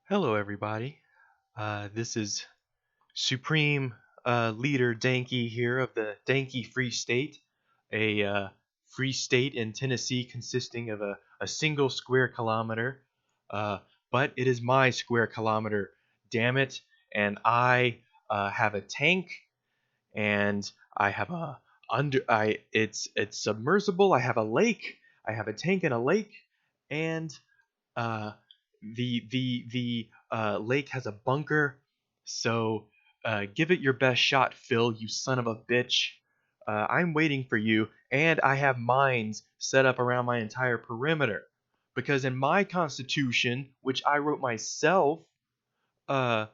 Hello, everybody. This is Supreme Leader Danky here of the Danky Free State, a free state in Tennessee consisting of a single square kilometer. Uh, but it is my square kilometer, damn it. And I have a tank, and I have a it's submersible. I have a lake. I have a tank and a lake, and uh, the lake has a bunker, so give it your best shot, Phil. You son of a bitch. I'm waiting for you, and I have mines set up around my entire perimeter. Because in my constitution, which I wrote myself, uh,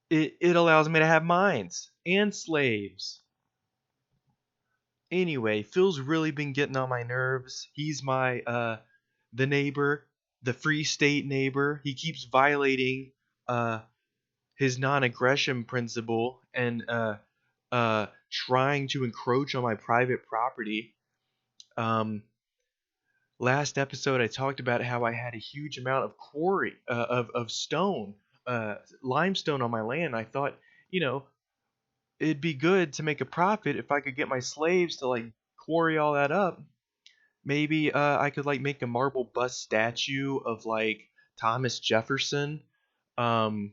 it allows me to have mines and slaves. Anyway, Phil's really been getting on my nerves. He's my the neighbor, the Free State neighbor. He keeps violating uh his non-aggression principle and trying to encroach on my private property. Um Last episode I talked about how I had a huge amount of quarry of stone, limestone on my land. I thought, you know, it'd be good to make a profit if I could get my slaves to like quarry all that up. Maybe I could like make a marble bust statue of like Thomas Jefferson, um,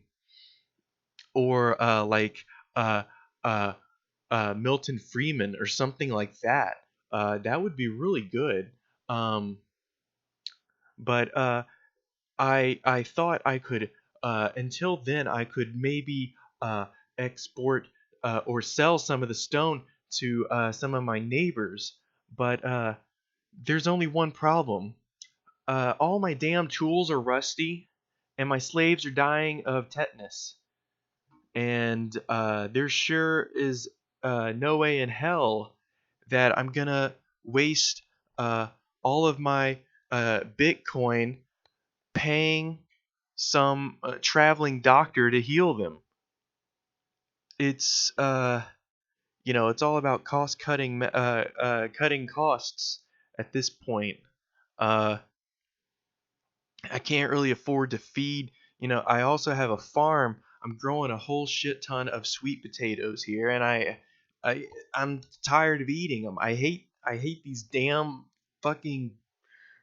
or uh, uh, Milton Freeman or something like that. That would be really good. Um, but I thought I could until then I could maybe export or sell some of the stone to some of my neighbors, but there's only one problem. All my damn tools are rusty, and my slaves are dying of tetanus. And there sure is no way in hell that I'm gonna waste uh, all of my Bitcoin paying some traveling doctor to heal them. It's it's all about cost cutting, cutting costs at this point. Uh, I can't really afford to feed. I also have a farm. I'm growing a whole shit ton of sweet potatoes here, and I, I'm tired of eating them. I hate these damn fucking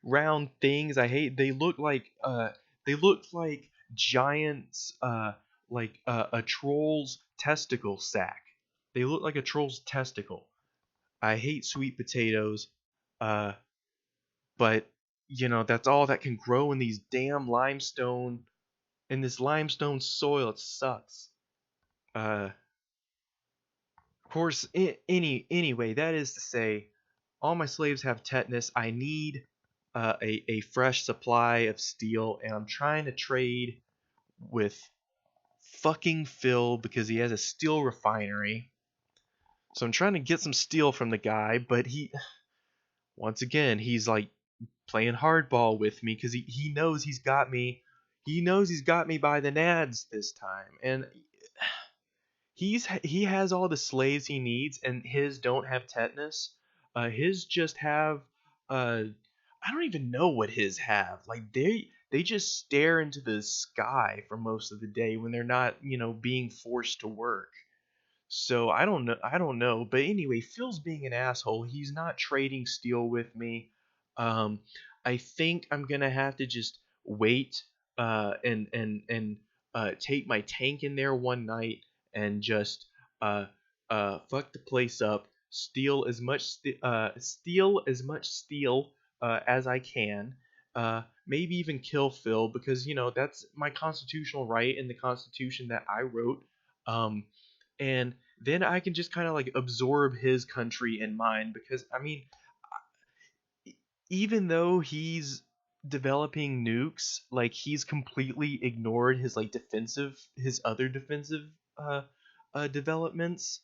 round things. They look like giants, like a troll's testicle sack. They look like a troll's testicle. I hate sweet potatoes. Uh, but that's all that can grow in these damn limestone in this limestone soil. It sucks. Of course, anyway, that is to say, all my slaves have tetanus. I need a fresh supply of steel, and I'm trying to trade with fucking Phil because he has a steel refinery. So I'm trying to get some steel from the guy, but once again, he's like playing hardball with me because he knows he's got me. He knows he's got me by the nads this time, and he has all the slaves he needs, and his don't have tetanus. His just have I don't even know what his have. Like they just stare into the sky for most of the day when they're not being forced to work. So I don't know. But anyway, Phil's being an asshole. He's not trading steel with me. Um, I think I'm gonna have to just wait and take my tank in there one night and just uh fuck the place up, steal as much steel as I can. Maybe even kill Phil because that's my constitutional right in the Constitution that I wrote. And then I can just kind of like absorb his country in mine because I mean, even though he's developing nukes, like he's completely ignored his other defensive uh, developments.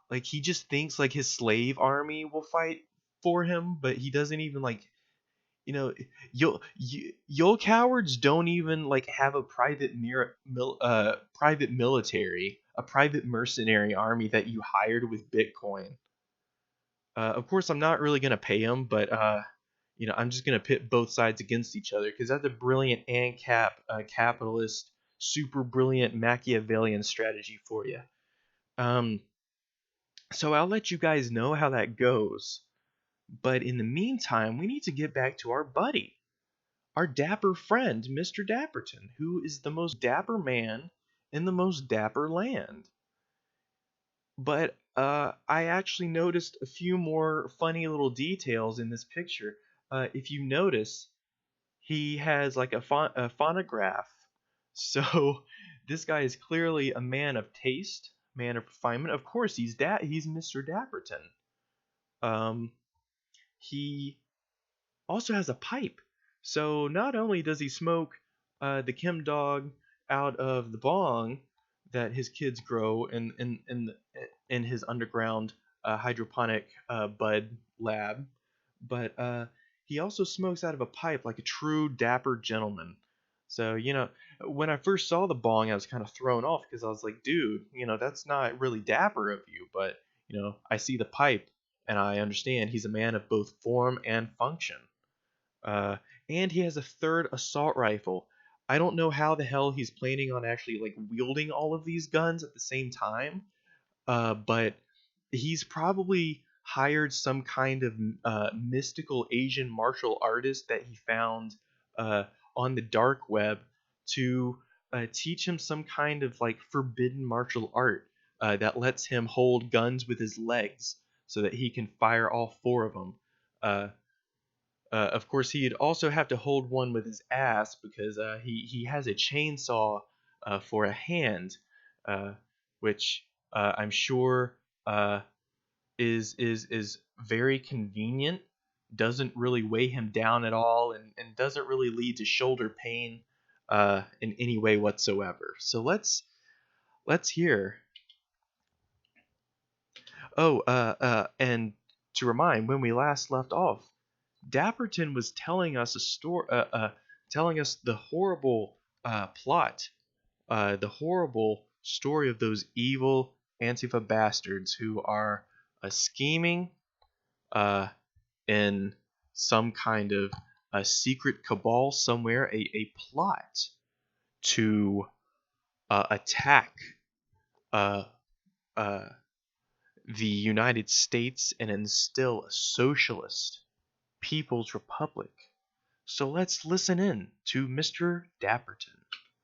Like he just thinks like his slave army will fight for him, but he doesn't even like you know you cowards don't even like have a private military, a private mercenary army that you hired with Bitcoin. Of course, I'm not really gonna pay him, but I'm just gonna pit both sides against each other because that's a brilliant Ancap capitalist, super brilliant Machiavellian strategy for you. So I'll let you guys know how that goes. But in the meantime, we need to get back to our buddy, our dapper friend, Mr. Dapperton, who is the most dapper man in the most dapper land. But I actually noticed a few more funny little details in this picture. If you notice, he has like a phonograph. So this guy is clearly a man of taste, man of refinement. Of course, he's Mr. Dapperton. Um, he also has a pipe. So not only does he smoke the Kim Dog out of the bong that his kids grow in his underground hydroponic bud lab, but he also smokes out of a pipe like a true dapper gentleman. So when I first saw the bong, I was kind of thrown off because I was like, dude, that's not really dapper of you. But I see the pipe and I understand he's a man of both form and function. Uh, and he has a third assault rifle. I don't know how the hell he's planning on actually like wielding all of these guns at the same time. But he's probably hired some kind of mystical Asian martial artist that he found uh, on the dark web to teach him some kind of like forbidden martial art that lets him hold guns with his legs so that he can fire all four of them. Of course, he'd also have to hold one with his ass because he has a chainsaw for a hand, uh, which I'm sure is very convenient. Doesn't really weigh him down at all, and doesn't really lead to shoulder pain in any way whatsoever. So let's hear. Oh, and to remind, when we last left off, Dapperton was telling us a story, telling us the horrible plot, the horrible story of those evil Antifa bastards who are scheming in some kind of a secret cabal somewhere, a plot to attack uh, uh, the United States and instill a socialist People's Republic. So let's listen in to Mr. Dapperton.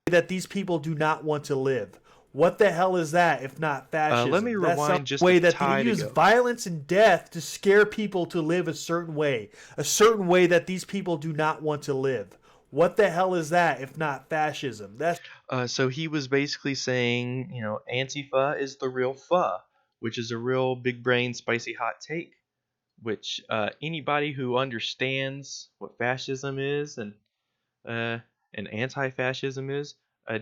That these people do not want to live. What the hell is that if not fascism? Let me rewind just way a that tie they use violence and death to scare people to live a certain way that these people do not want to live. What the hell is that if not fascism? So he was basically saying, Antifa is the real pho, which is a real big brain, spicy hot take. Which anybody who understands what fascism is and anti-fascism is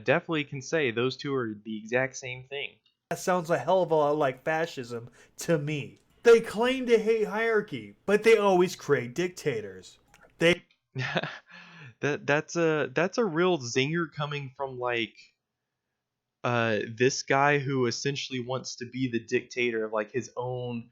definitely can say those two are the exact same thing. That sounds a hell of a lot like fascism to me. They claim to hate hierarchy, but they always create dictators. That's a real zinger coming from like this guy who essentially wants to be the dictator of like his own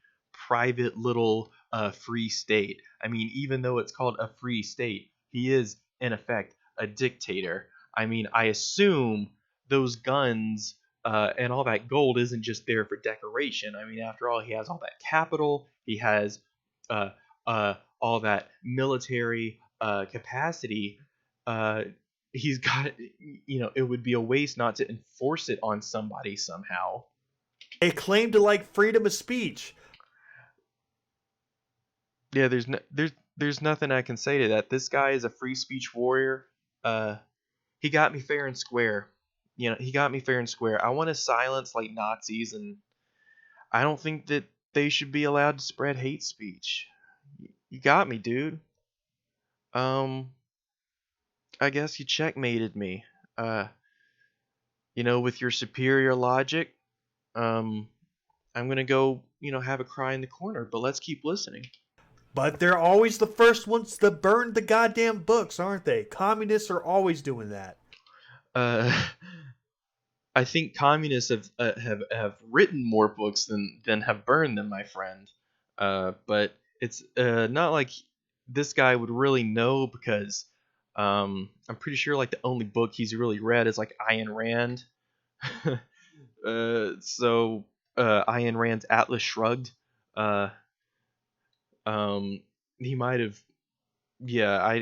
private little free state. I mean, even though it's called a free state, he is in effect a dictator. I mean, I assume those guns and all that gold isn't just there for decoration. I mean, after all, he has all that capital, he has uh, all that military capacity. He's got, it would be a waste not to enforce it on somebody somehow. They claim to like freedom of speech. Yeah, there's nothing I can say to that. This guy is a free speech warrior. He got me fair and square. He got me fair and square. I want to silence like Nazis, and I don't think that they should be allowed to spread hate speech. You got me, dude. I guess you checkmated me. With your superior logic, I'm gonna go, have a cry in the corner. But let's keep listening. But they're always the first ones to burn the goddamn books, aren't they? Communists are always doing that. I think communists have written more books than have burned them, my friend. But it's not like this guy would really know because I'm pretty sure like the only book he's really read is like Ayn Rand. So Ayn Rand's Atlas Shrugged. Uh, um, he might have. Yeah,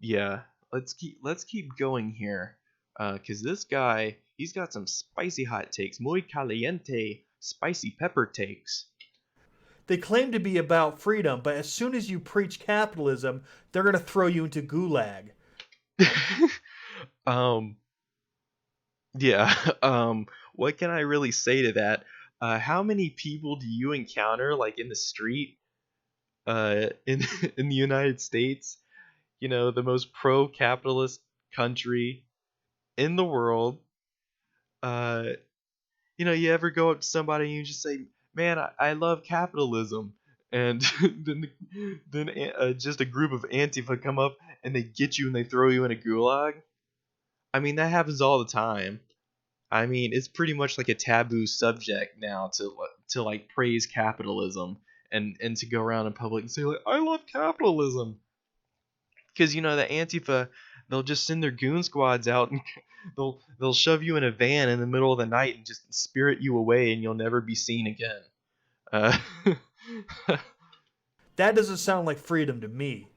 yeah. Let's keep going here, cause this guy he's got some spicy hot takes, muy caliente, spicy pepper takes. They claim to be about freedom, but as soon as you preach capitalism, they're going to throw you into gulag. um, yeah. What can I really say to that? How many people do you encounter like in the street, in in the United States? You know, the most pro-capitalist country in the world. Uh, you ever go up to somebody and you just say, "Man, I love capitalism," and then just a group of Antifa come up and they get you and they throw you in a gulag. I mean, that happens all the time. I mean, it's pretty much like a taboo subject now to like praise capitalism and to go around in public and say like, "I love capitalism," because the Antifa, they'll just send their goon squads out and they'll shove you in a van in the middle of the night and just spirit you away and you'll never be seen again. Uh, That doesn't sound like freedom to me.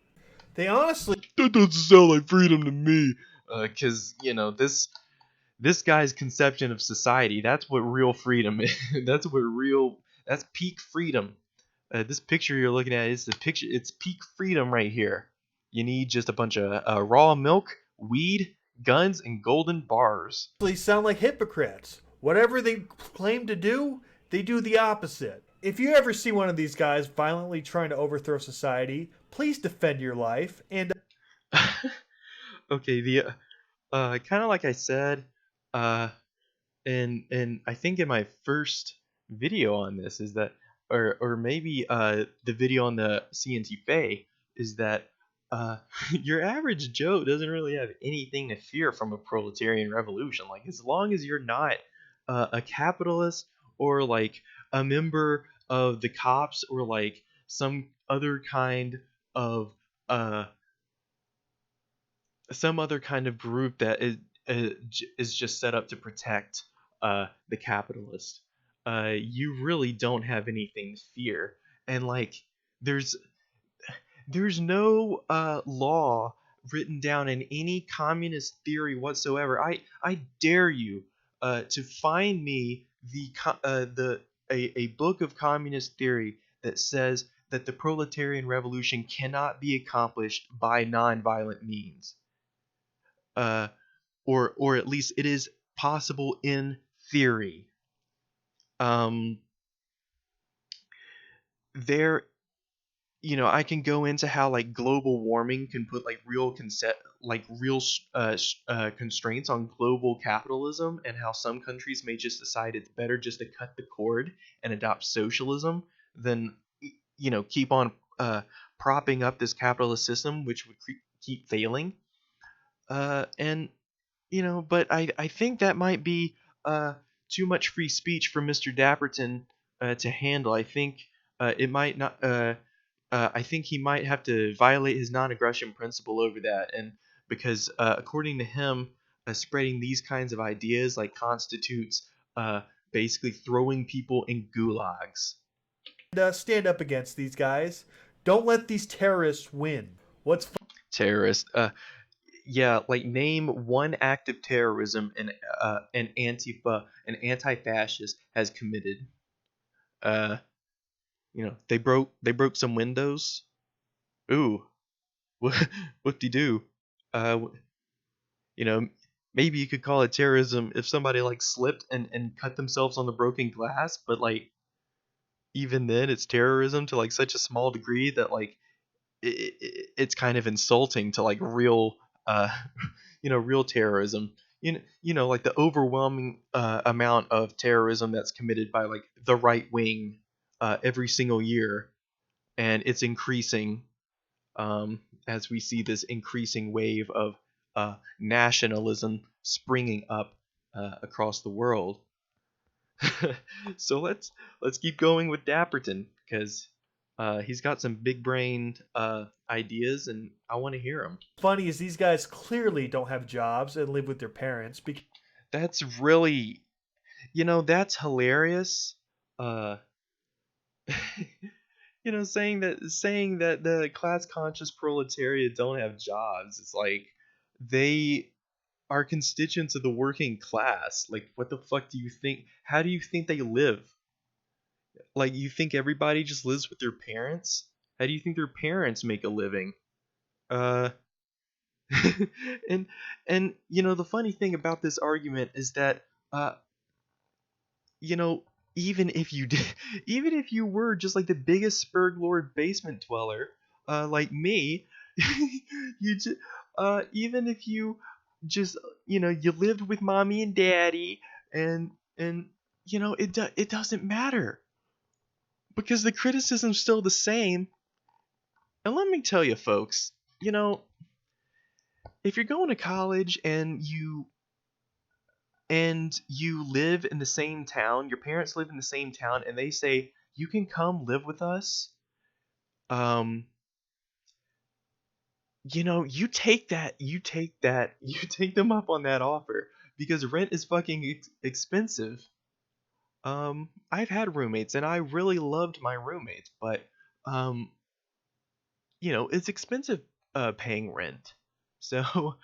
They honestly that doesn't sound like freedom to me. Because this guy's conception of society, that's what real freedom is. That's peak freedom. This picture you're looking at is the picture. It's peak freedom right here. You need just a bunch of raw milk, weed, guns, and golden bars. sound like hypocrites. Whatever they claim to do, they do the opposite. If you ever see one of these guys violently trying to overthrow society, please defend your life and Okay, the kind of like I said, uh, and I think in my first video on this is that, or maybe the video on the CNT Fe is that your average Joe doesn't really have anything to fear from a proletarian revolution. Like as long as you're not a capitalist or like a member of the cops or like some other kind of uh group that is just set up to protect the capitalist. You really don't have anything to fear, and like there's there's no law written down in any communist theory whatsoever. I dare you to find me a book of communist theory that says that the proletarian revolution cannot be accomplished by nonviolent means, uh, or at least it is possible in theory. Um, there, I can go into how like global warming can put like real constraints on global capitalism, and how some countries may just decide it's better just to cut the cord and adopt socialism than keep on propping up this capitalist system, which would keep failing. And but I think that might be too much free speech for Mr. Dapperton to handle. I think it might not. I think he might have to violate his non-aggression principle over that, and because according to him, spreading these kinds of ideas like constitutes basically throwing people in gulags. stand up against these guys. Don't let these terrorists win. What's Terrorist. Yeah, like name one act of terrorism an Antifa, an anti-fascist has committed. Uh, they broke some windows. Ooh, what do you do? Uh, you know, maybe you could call it terrorism if somebody like slipped and cut themselves on the broken glass, but like even then, it's terrorism to like such a small degree that like it's kind of insulting to like real real terrorism. Like the overwhelming amount of terrorism that's committed by like the right wing every single year, and it's increasing as we see this increasing wave of nationalism springing up across the world. So let's keep going with Dapperton, because He's got some big brained ideas, and I want to hear them. Funny is these guys clearly don't have jobs and live with their parents because That's really, that's hilarious. Uh, saying that the class conscious proletariat don't have jobs. It's like they are constituents of the working class. Like, what the fuck do you think? How do you think they live? Like, you think everybody just lives with their parents? How do you think their parents make a living? Uh, and the funny thing about this argument is that uh, you know, even if you did, even if you were just like the biggest Spurg Lord basement dweller, like me, you just, even if you just, you lived with mommy and daddy, and it doesn't matter because the criticism's still the same. And let me tell you, folks, if you're going to college and you live in the same town, your parents live in the same town, and they say you can come live with us, um, you take them up on that offer because rent is fucking expensive. I've had roommates and I really loved my roommates, but um, it's expensive paying rent. So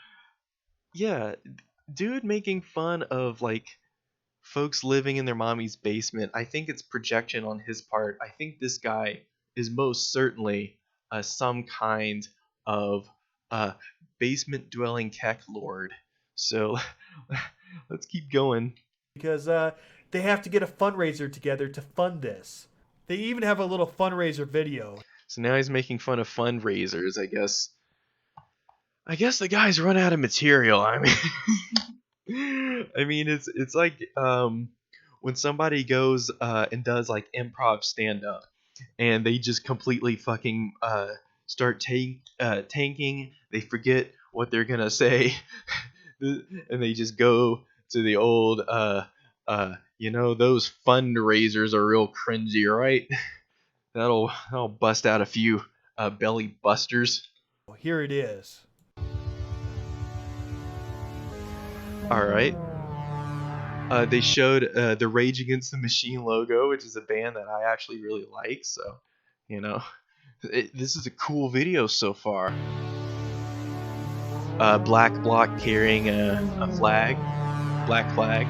yeah, dude making fun of like folks living in their mommy's basement, I think it's projection on his part. I think this guy is most certainly some kind of uh, basement dwelling tech lord. So let's keep going. they have to get a fundraiser together to fund this. They even have a little fundraiser video. So now he's making fun of fundraisers. I guess the guy's run out of material. I mean, it's like when somebody goes and does like improv stand up, and they just completely fucking start tanking. They forget what they're gonna say, and they just go to the old those fundraisers are real cringy, right? That'll bust out a few belly busters. Here it is. All right. They showed the Rage Against the Machine logo, which is a band that I actually really like. So, you know, this is a cool video so far. Black block carrying a flag, black flag.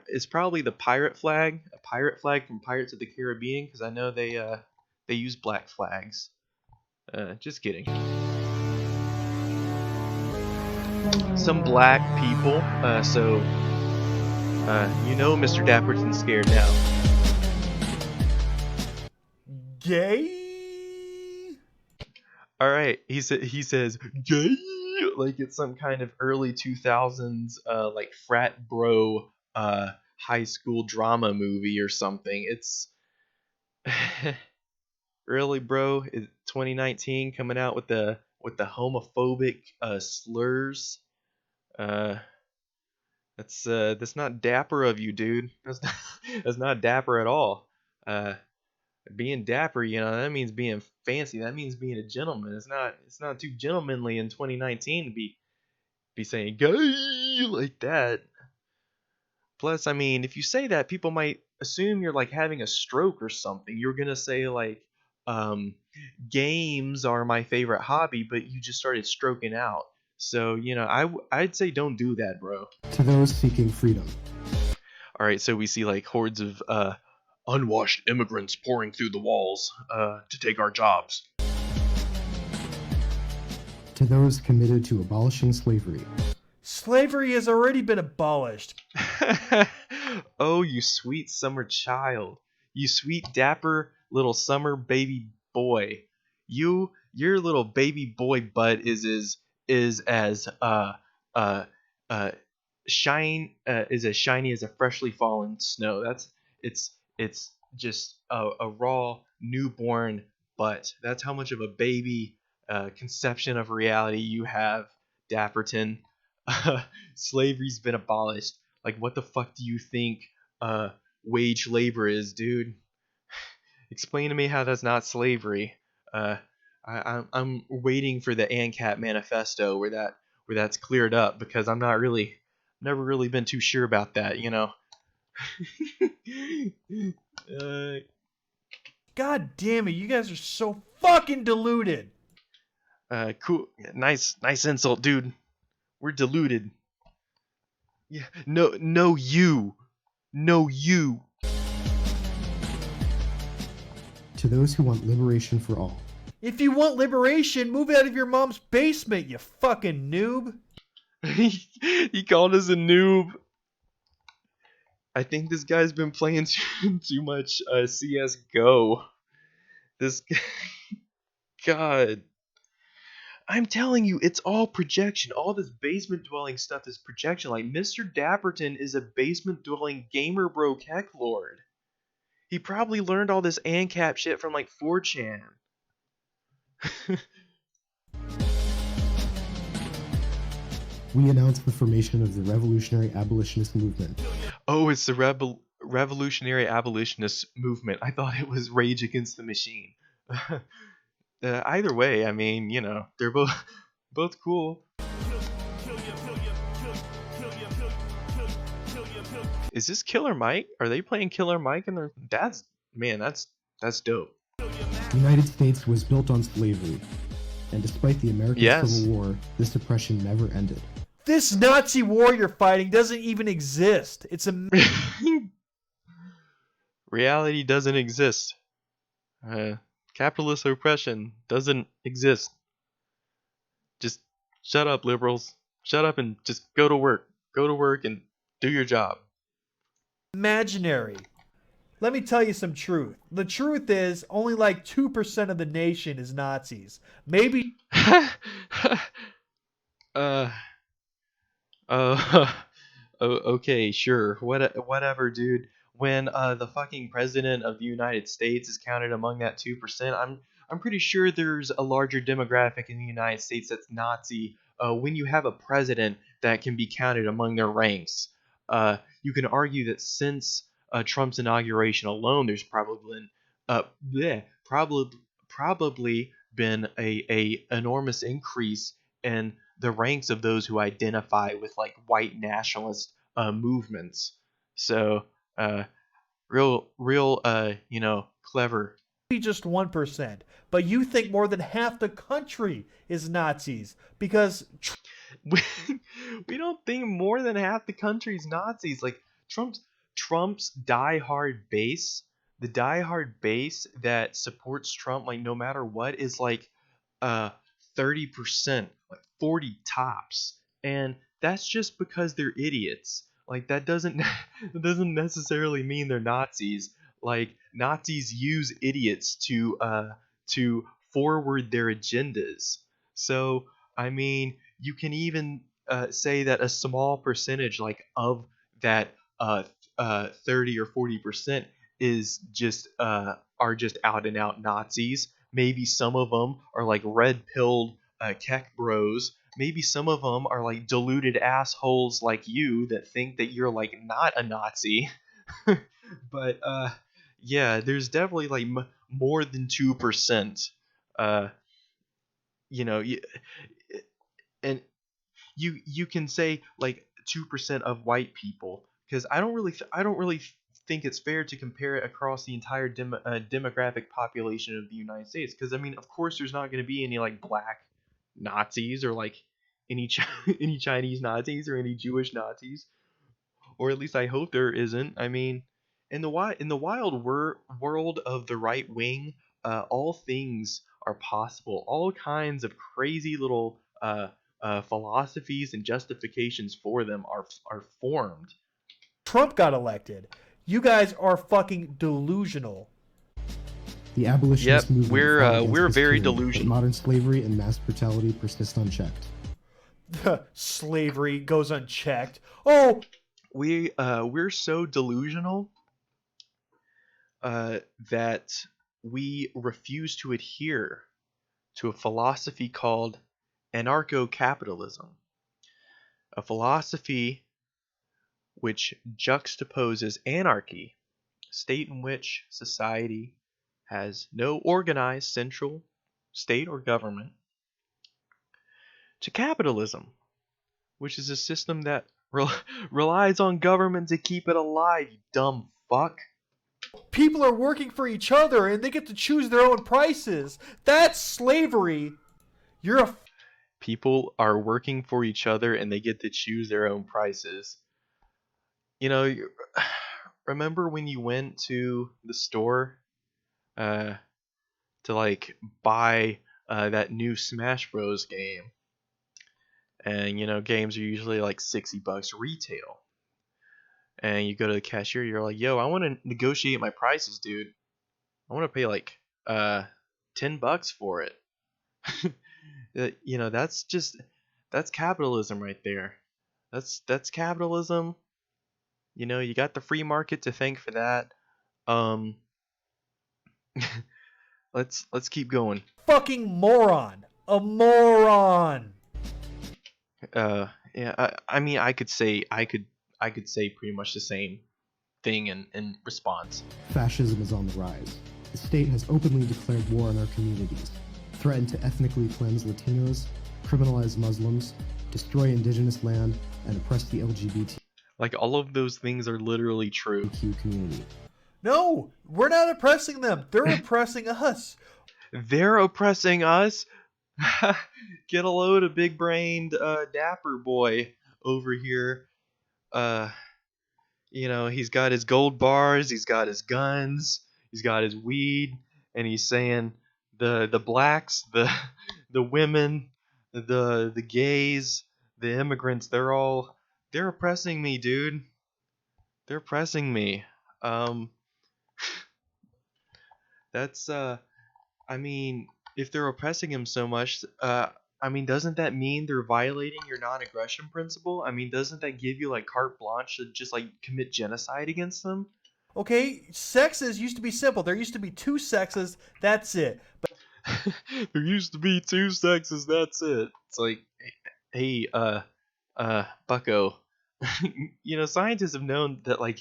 It's probably the pirate flag, a pirate flag from Pirates of the Caribbean, because I know they use black flags. Just kidding. Some black people. So Mr. Dapperton's scared now. Gay? All right, he says gay like it's some kind of early 2000s like frat bro high school drama movie or something. It's really, bro. Is 2019 coming out with the homophobic slurs? Uh, that's not dapper of you, dude. That's not dapper at all. Being dapper, that means being fancy. That means being a gentleman. It's not too gentlemanly in 2019 to be saying gay like that. Plus, I mean, if you say that, people might assume you're like having a stroke or something. You're gonna say like, um, games are my favorite hobby, but you just started stroking out. So I'd say don't do that, bro. To those seeking freedom. All right, so we see like hordes of unwashed immigrants pouring through the walls to take our jobs. To those committed to abolishing slavery. Slavery has already been abolished. Oh, you sweet summer child. You sweet dapper little summer baby boy. Your little baby boy butt is as uh uh is as shiny as a freshly fallen snow. It's just a raw newborn butt. That's how much of a baby conception of reality you have, Dapperton. Slavery's been abolished. Like, what the fuck do you think wage labor is, dude? Explain to me how that's not slavery. I'm waiting for the Ancap manifesto where that's cleared up, because I'm not really never really been too sure about that, you know. uh, God damn it, you guys are so fucking deluded. cool. Nice insult, dude. We're deluded. Yeah. No, you. No, you. To those who want liberation for all. If you want liberation, move out of your mom's basement, you fucking noob. He called us a noob. I think this guy's been playing too much CS:GO. This God. I'm telling you, it's all projection. All this basement dwelling stuff is projection. Like, Mr. Dapperton is a basement dwelling gamer bro tech lord. He probably learned all this ANCAP shit from like 4chan. We announce the formation of the Revolutionary Abolitionist Movement. Oh, it's the Revolutionary Abolitionist Movement. I thought it was Rage Against the Machine. Either way, I mean, you know, they're both cool. Is this Killer Mike? Are they playing Killer Mike? And that's dope. The United States was built on slavery, and despite the American Yes. Civil War, this oppression never ended. This Nazi war you're fighting doesn't even exist. It's a Reality doesn't exist. Capitalist oppression doesn't exist. Just shut up, liberals. Shut up and just go to work. Go to work and do your job. imaginary. Let me tell you some truth. The truth is, only like 2% of the nation is Nazis. Maybe Okay, sure. Whatever, dude. When the fucking president of the United States is counted among that 2%, I'm pretty sure there's a larger demographic in the United States that's Nazi. When you have a president that can be counted among their ranks, you can argue that since Trump's inauguration alone, there's probably been a enormous increase in the ranks of those who identify with like white nationalist movements. So real you know, clever. just 1%. But you think more than half the country is Nazis because We don't think more than half the country's Nazis. Like, Trump's diehard base, the diehard base that supports Trump, like, no matter what, is like 30%, like 40 tops. And that's just because they're idiots. Like, that doesn't that doesn't necessarily mean they're Nazis. Like, Nazis use idiots to forward their agendas. So, I mean, you can even say that a small percentage, like, of that 30 or 40% is just are just out and out Nazis. Maybe some of them are like red pilled tech bros. Maybe some of them are like deluded assholes like you that think that you're like not a Nazi. But yeah, there's definitely like more than 2%. Uh, you know, and you can say like 2% of white people, because I don't really think it's fair to compare it across the entire demographic population of the United States, because I mean, of course there's not going to be any like black Nazis or like any any Chinese Nazis or any Jewish Nazis, or at least I hope there isn't. I mean, in the wild world of the right wing, all things are possible. All kinds of crazy little philosophies and justifications for them are formed. Trump got elected. You guys are fucking delusional. The abolitionist Yep, movement we're, fought against we're this very tyranny, but delusional. modern slavery and mass brutality persist unchecked. Slavery goes unchecked. Oh, We're so delusional that we refuse to adhere to a philosophy called anarcho-capitalism, a philosophy which juxtaposes anarchy, a state in which society has no organized central state or government, to capitalism, which is a system that relies on government to keep it alive, you dumb fuck. People are working for each other and they get to choose their own prices. That's slavery. You're a People are working for each other and they get to choose their own prices. You know, remember when you went to the store uh, to like buy that new Smash Bros game? And games are usually like $60 retail. And you go to the cashier, you're like, "Yo, I want to negotiate my prices, dude. I want to pay like uh $10 for it." That's capitalism right there. That's capitalism. You got the free market to thank for that. Um let's keep going. fucking moron. A moron. Yeah, I mean I could say pretty much the same thing in response. Fascism is on the rise. The state has openly declared war on our communities, threatened to ethnically cleanse Latinos, criminalize Muslims, destroy indigenous land, and oppress the LGBTQ Like all of those things are literally true. community. No, we're not oppressing them. They're oppressing us. They're oppressing us. Get a load of big-brained Dapper boy over here. Uh, he's got his gold bars, he's got his guns, he's got his weed, and he's saying the blacks, the women, the gays, the immigrants, they're oppressing me, dude. They're oppressing me. Um, that's I mean, if they're oppressing him so much, I mean, doesn't that mean they're violating your non-aggression principle? I mean, doesn't that give you like carte blanche to just like commit genocide against them? Okay, sexes used to be simple. There used to be two sexes. That's it. There used to be two sexes. That's it. It's like, hey, Bucko. Scientists have known that like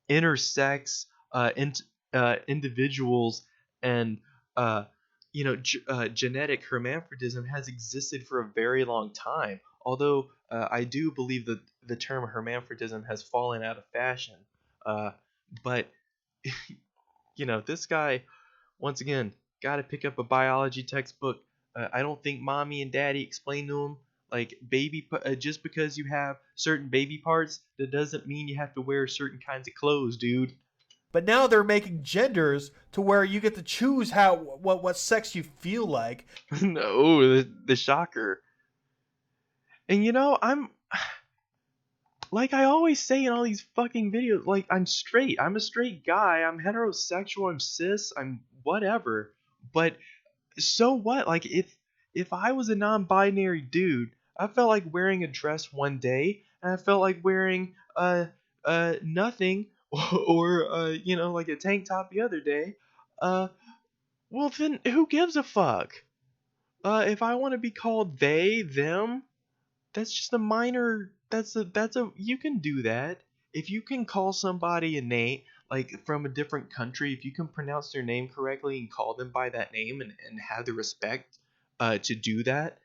intersex individuals and genetic hermaphroditism has existed for a very long time. Although I do believe that the term hermaphroditism has fallen out of fashion. But this guy, once again, got to pick up a biology textbook. I don't think mommy and daddy explained to him like just because you have certain baby parts, that doesn't mean you have to wear certain kinds of clothes, dude. But now they're making genders to where you get to choose what sex you feel like. No, the shocker. And I'm like I always say in all these fucking videos, like I'm straight. I'm a straight guy. I'm heterosexual. I'm cis. I'm whatever. But so what? Like if I was a non-binary dude, I felt like wearing a dress one day, and I felt like wearing nothing or like a tank top the other day. Well then who gives a fuck? If I want to be called they, them, that's just a minor. That's a you can do that. If you can call somebody a name like from a different country, if you can pronounce their name correctly and call them by that name and have the respect to do that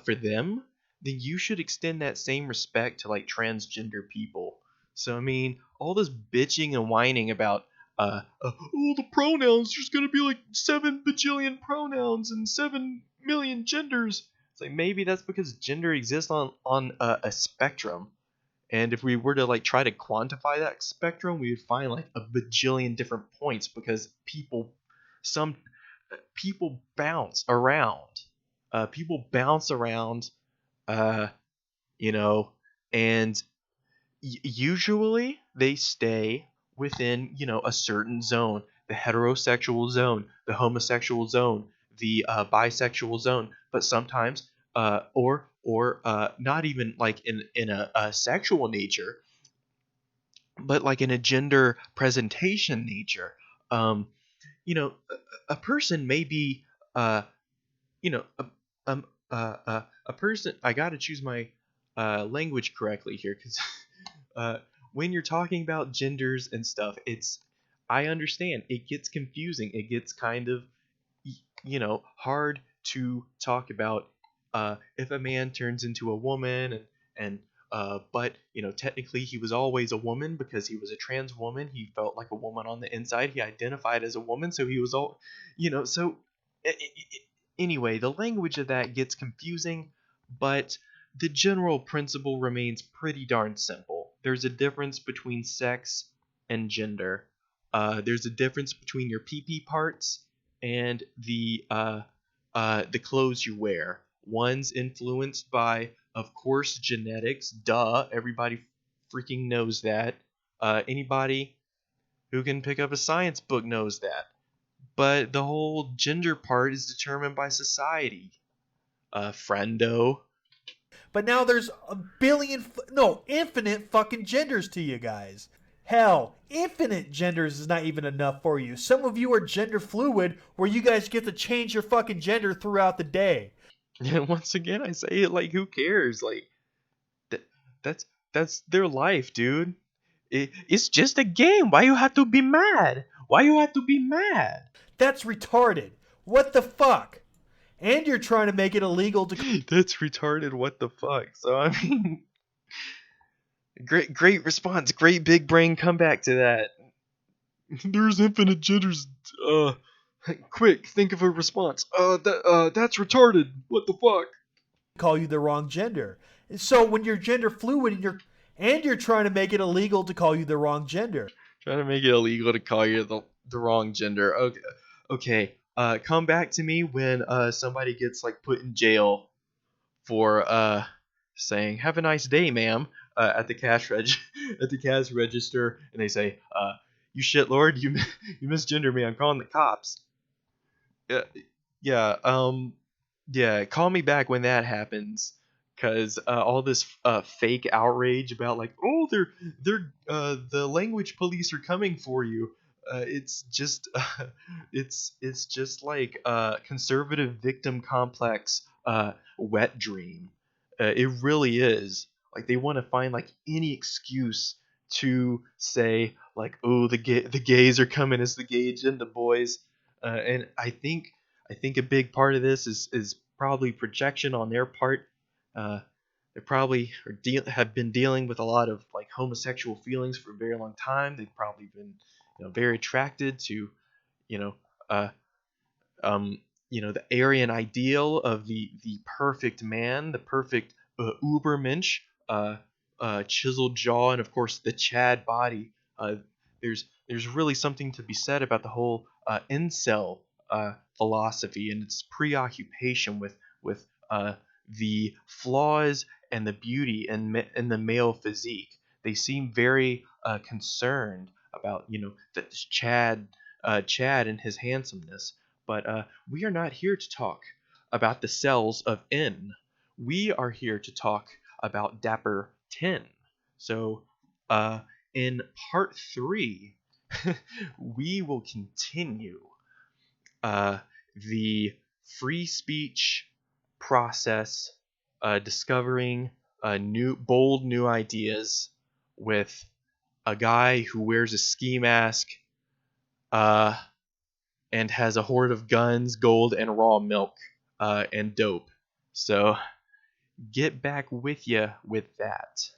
for them, then you should extend that same respect to like transgender people. So I mean, all this bitching and whining about oh, the pronouns, there's gonna be like 7 bajillion pronouns and 7 million genders. It's like maybe that's because gender exists on a spectrum, and if we were to like try to quantify that spectrum, we would find like a bajillion different points because some people bounce around. People bounce around, uh, you know, and usually they stay within a certain zone: the heterosexual zone, the homosexual zone, the bisexual zone. But sometimes or not even like in a sexual nature, but like in a gender presentation nature. um a person may be you know a, a person. I got to choose my language correctly here, because when you're talking about genders and stuff, it's I understand it gets confusing. It gets kind of, hard to talk about if a man turns into a woman, and but technically he was always a woman because he was a trans woman. He felt like a woman on the inside. He identified as a woman, so he was all, so anyway, the language of that gets confusing, but the general principle remains pretty darn simple. There's a difference between sex and gender. There's a difference between your pee parts and the clothes you wear. One's influenced by, of course, genetics. Duh, everybody freaking knows that. Anybody who can pick up a science book knows that. But the whole gender part is determined by society. Friendo. But now there's a billion, no, infinite fucking genders to you guys. Hell, infinite genders is not even enough for you. Some of you are gender fluid, where you guys get to change your fucking gender throughout the day. And once again, I say it like, who cares? Like, that's their life, dude. It's just a game. Why you have to be mad? Why you have to be mad? That's retarded. What the fuck? And you're trying to make it illegal to... That's retarded. What the fuck? So, I mean... Great response. Great big brain comeback to that. There's infinite genders. Quick, think of a response. That's retarded. What the fuck? Call you the wrong gender. So when you're gender fluid and you're trying to make it illegal to call you the wrong gender. Trying to make it illegal to call you the wrong gender. Okay. Come back to me when somebody gets like put in jail for saying "Have a nice day, ma'am" at the cash register, and they say, "You shit, Lord, you misgender me. I'm calling the cops." Yeah. Call me back when that happens, because all this fake outrage about like, oh, they're the language police are coming for you. It's just it's just like conservative victim complex wet dream. It really is. Like, they want to find like any excuse to say like, oh, the gays are coming as the gay agenda boys, and I think a big part of this is probably projection on their part. They probably have been dealing with a lot of like homosexual feelings for a very long time. They've probably been very attracted to you know uh, the Aryan ideal of the perfect man, the perfect Ubermensch, chiseled jaw, and of course the Chad body. There's really something to be said about the whole incel philosophy and its preoccupation with the flaws and the beauty in the male physique. They seem very concerned about the Chad and his handsomeness. But we are not here to talk about the cells of N. We are here to talk about Dapperton. So, in part 3, we will continue the free speech process, discovering bold new ideas with a guy who wears a ski mask, and has a horde of guns, gold, and raw milk, and dope. So get back with ya with that.